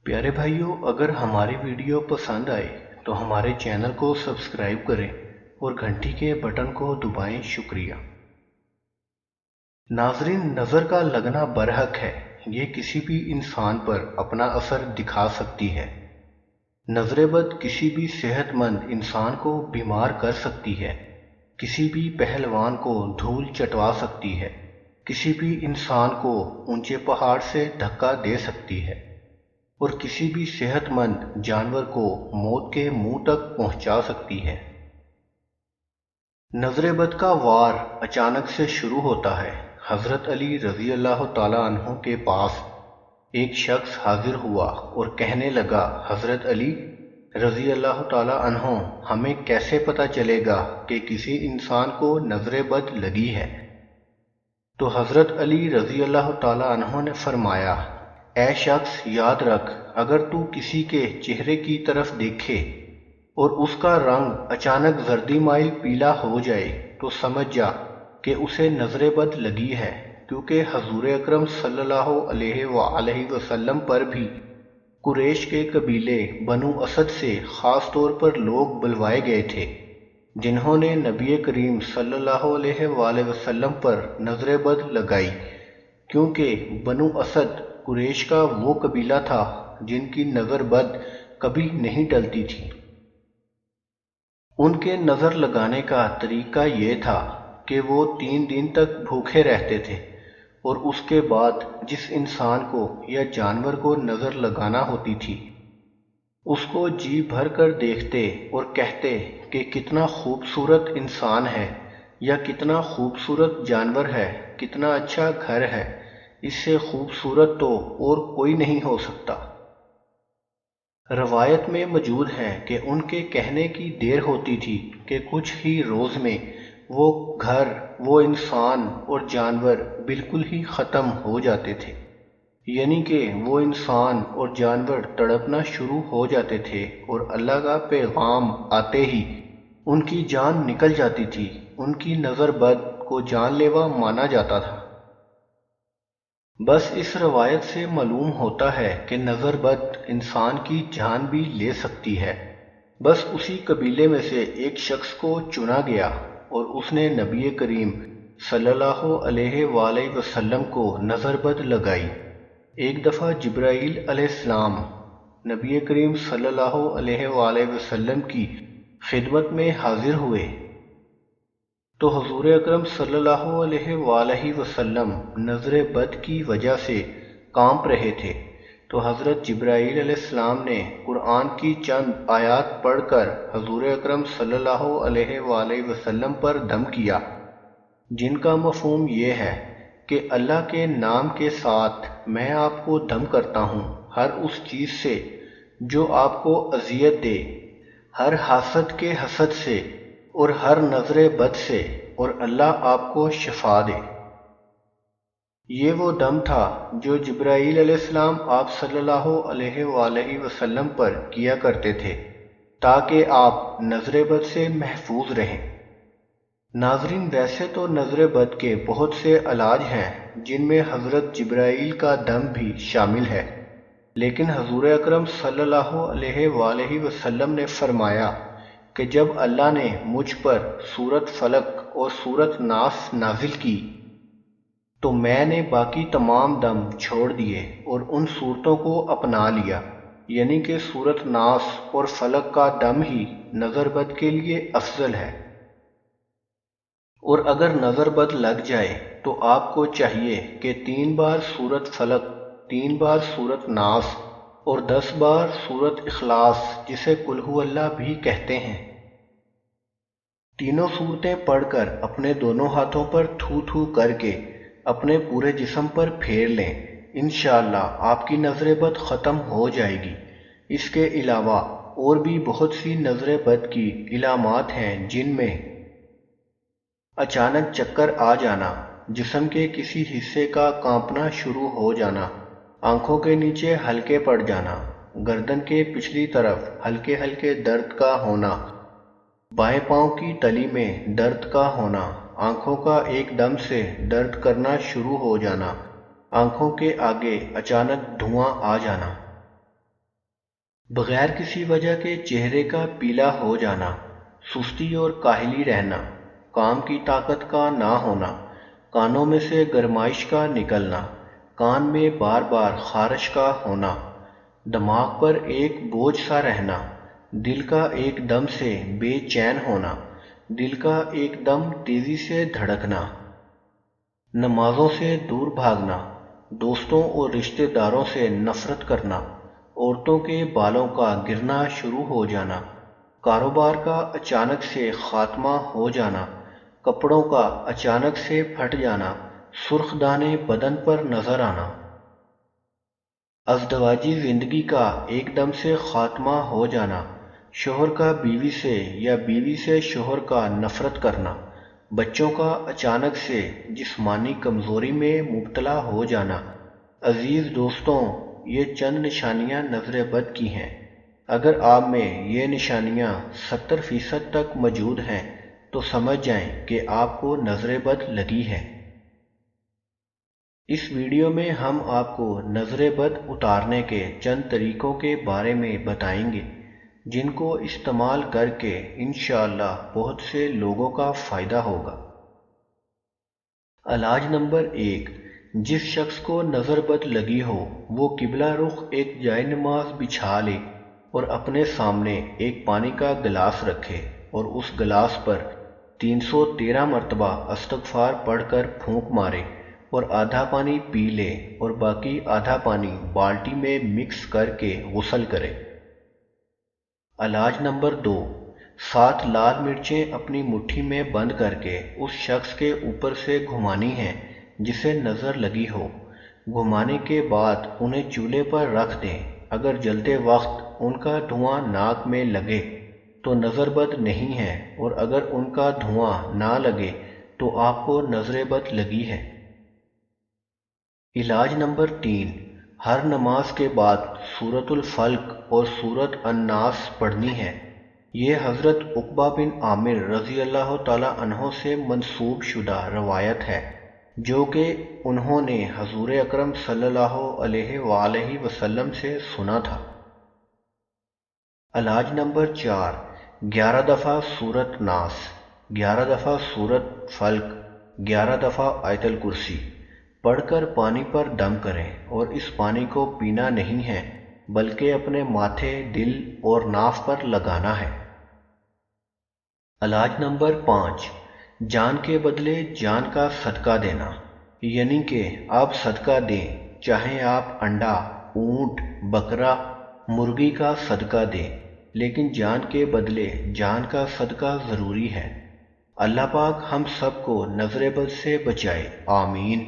प्यारे भाइयों, अगर हमारी वीडियो पसंद आए तो हमारे चैनल को सब्सक्राइब करें और घंटी के बटन को दबाएं। शुक्रिया। नाजरीन, नज़र का लगना बरहक है। ये किसी भी इंसान पर अपना असर दिखा सकती है। नज़र बद किसी भी सेहतमंद इंसान को बीमार कर सकती है, किसी भी पहलवान को धूल चटवा सकती है, किसी भी इंसान को ऊंचे पहाड़ से धक्का दे सकती है और किसी भी सेहतमंद जानवर को मौत के मुंह तक पहुंचा सकती है। नजर बद का वार अचानक से शुरू होता है। हजरत अली रजी अल्लाह ताला अन्हु के पास एक शख्स हाजिर हुआ और कहने लगा, हजरत अली रजी अल्लाह ताला अन्हु, हमें कैसे पता चलेगा कि किसी इंसान को नजर बद लगी है? तो हजरत अली रजी अल्लाह ताला अन्हु ने फरमाया, ऐ शख्स, याद रख, अगर तू किसी के चेहरे की तरफ देखे और उसका रंग अचानक जर्दी माइल पीला हो जाए तो समझ जा कि उसे नजर बद लगी है, क्योंकि हजूर अकरम सल्लल्लाहु अलैहि वसल्लम पर भी कुरैश के कबीले बनु असद से खास तौर पर लोग बुलवाए गए थे जिन्होंने नबी करीम सल्लल्लाहु अलैहि वसल्लम पर नजर बद लगाई, क्योंकि बनु असद कुरैश का वो कबीला था जिनकी नजर बद कभी नहीं टलती थी। उनके नजर लगाने का तरीका ये था कि वो 3 दिन तक भूखे रहते थे और उसके बाद जिस इंसान को या जानवर को नजर लगाना होती थी उसको जी भर कर देखते और कहते कि कितना खूबसूरत इंसान है या कितना खूबसूरत जानवर है, कितना अच्छा घर है, इससे खूबसूरत तो और कोई नहीं हो सकता। रवायत में मौजूद है कि उनके कहने की देर होती थी कि कुछ ही रोज़ में वो घर, वो इंसान और जानवर बिल्कुल ही ख़त्म हो जाते थे, यानी कि वो इंसान और जानवर तड़पना शुरू हो जाते थे और अल्लाह का पैगाम आते ही उनकी जान निकल जाती थी। उनकी नज़र बद को जानलेवा माना जाता था। बस इस रवायत से मालूम होता है कि नज़र बद इंसान की जान भी ले सकती है। बस उसी कबीले में से एक शख्स को चुना गया और उसने नबी करीम सल्लल्लाहु अलैहि वसल्लम को नज़र बद लगाई। एक दफ़ा जिब्राईल अलैहिस्सलाम नबी करीम सल्लल्लाहु अलैहि वसल्लम की खिदमत में हाजिर हुए तो हुजूर अकरम सल्लल्लाहु अलैहि वसल्लम नजर बद की वजह से कांप रहे थे। तो हज़रत जिब्राईल अलैहिस्सलाम ने कुरान की चंद आयत पढ़कर हुजूर अकरम सल्लल्लाहु अलैहि वसल्लम पर दम किया, जिनका मफ़हूम ये है कि अल्लाह के नाम के साथ मैं आपको दम करता हूँ हर उस चीज़ से जो आपको अजियत दे, हर हासद के हसद से और हर नजर बद से, और अल्लाह आपको शिफा दे। ये वो दम था जो जिब्राईल अलैहिस्सलाम आप सल्लल्लाहु अलैहि वसल्लम पर किया करते थे ताकि आप नजर बद से महफूज रहें। नाजरीन, वैसे तो नजर बद के बहुत से इलाज हैं जिनमें हजरत जिब्राईल का दम भी शामिल है, लेकिन हजूर अकरम सल्लल्लाहु अलैहि वसल्लम ने फरमाया कि जब अल्लाह ने मुझ पर सूरत फलक और सूरत नास नाजिल की तो मैंने बाकी तमाम दम छोड़ दिए और उन सूरतों को अपना लिया, यानी कि सूरत नास और फलक का दम ही नज़र बद के लिए अफजल है। और अगर नज़र बद लग जाए तो आपको चाहिए कि 3 बार सूरत फलक, 3 बार सूरत नास और 10 बार सूरत इखलास, जिसे कुल हु अल्लाह भी कहते हैं, तीनों सूरतें पढ़कर अपने दोनों हाथों पर थू थू करके अपने पूरे जिस्म पर फेर लें। इंशाअल्लाह आपकी नजर बद ख़त्म हो जाएगी। इसके अलावा और भी बहुत सी नजर बद की इलामात हैं, जिनमें अचानक चक्कर आ जाना, जिस्म के किसी हिस्से का कांपना शुरू हो जाना, आंखों के नीचे हल्के पड़ जाना, गर्दन के पिछली तरफ हल्के हल्के दर्द का होना, बाएं पांव की तली में दर्द का होना, आंखों का एकदम से दर्द करना शुरू हो जाना, आंखों के आगे अचानक धुआं आ जाना। بغیر کسی وجہ کے چہرے کا پیلا ہو جانا، سستی اور کاہلی رہنا، کام کی طاقت کا نہ ہونا، کانوں میں سے گرمائش کا نکلنا، کان میں بار بار خارش کا ہونا، دماغ پر ایک بوجھ سا رہنا، دل کا ایک دم سے بے چین ہونا، دل کا ایک دم تیزی سے دھڑکنا، نمازوں سے دور بھاگنا، دوستوں اور رشتہ داروں سے نفرت کرنا، عورتوں کے بالوں کا گرنا شروع ہو جانا، کاروبار کا اچانک سے خاتمہ ہو جانا، کپڑوں کا اچانک سے پھٹ جانا، سرخ دانے بدن پر نظر آنا، ازدواجی زندگی کا ایک دم سے خاتمہ ہو جانا، شوہر کا بیوی سے یا بیوی سے شوہر کا نفرت کرنا، بچوں کا اچانک سے جسمانی کمزوری میں مبتلا ہو جانا۔ عزیز دوستوں، یہ چند نشانیاں نظر بد کی ہیں۔ اگر آپ میں یہ نشانیاں 70% تک موجود ہیں تو سمجھ جائیں کہ آپ کو نظر بد لگی ہے۔ اس ویڈیو میں ہم آپ کو نظر بد اتارنے کے چند طریقوں کے بارے میں بتائیں گے جن کو استعمال کر کے انشاءاللہ بہت سے لوگوں کا فائدہ ہوگا۔ علاج نمبر 1، جس شخص کو نظر بد لگی ہو وہ قبلہ رخ ایک جائے نماز بچھا لے اور اپنے سامنے ایک پانی کا گلاس رکھے اور اس گلاس پر 313 مرتبہ استغفار پڑھ کر پھونک مارے اور آدھا پانی پی لے اور باقی آدھا پانی بالٹی میں مکس کر کے غسل کرے۔ علاج نمبر 2، 7 لال مرچیں اپنی مٹھی میں بند کر کے اس شخص کے اوپر سے گھمانی ہیں جسے نظر لگی ہو۔ گھمانے کے بعد انہیں چولہے پر رکھ دیں۔ اگر جلتے وقت ان کا دھواں ناک میں لگے تو نظر بد نہیں ہے، اور اگر ان کا دھواں نہ لگے تو آپ کو نظر بد لگی ہے۔ علاج نمبر 3، ہر نماز کے بعد سورۃ الفلق اور سورۃ الناس پڑھنی ہے۔ یہ حضرت عقبہ بن عامر رضی اللہ تعالی عنہ سے منسوب شدہ روایت ہے جو کہ انہوں نے حضور اکرم صلی اللہ علیہ وآلہ وسلم سے سنا تھا۔ علاج نمبر 4، 11 دفعہ سورۃ ناس، 11 دفعہ سورۃ فلق، 11 دفعہ آیت الکرسی پڑھ کر پانی پر دم کریں، اور اس پانی کو پینا نہیں ہے بلکہ اپنے ماتھے، دل اور ناف پر لگانا ہے۔ علاج نمبر 5، جان کے بدلے جان کا صدقہ دینا، یعنی کہ آپ صدقہ دیں، چاہے آپ انڈا، اونٹ، بکرا، مرغی کا صدقہ دیں، لیکن جان کے بدلے جان کا صدقہ ضروری ہے۔ اللہ پاک ہم سب کو نظر بد سے بچائے، آمین۔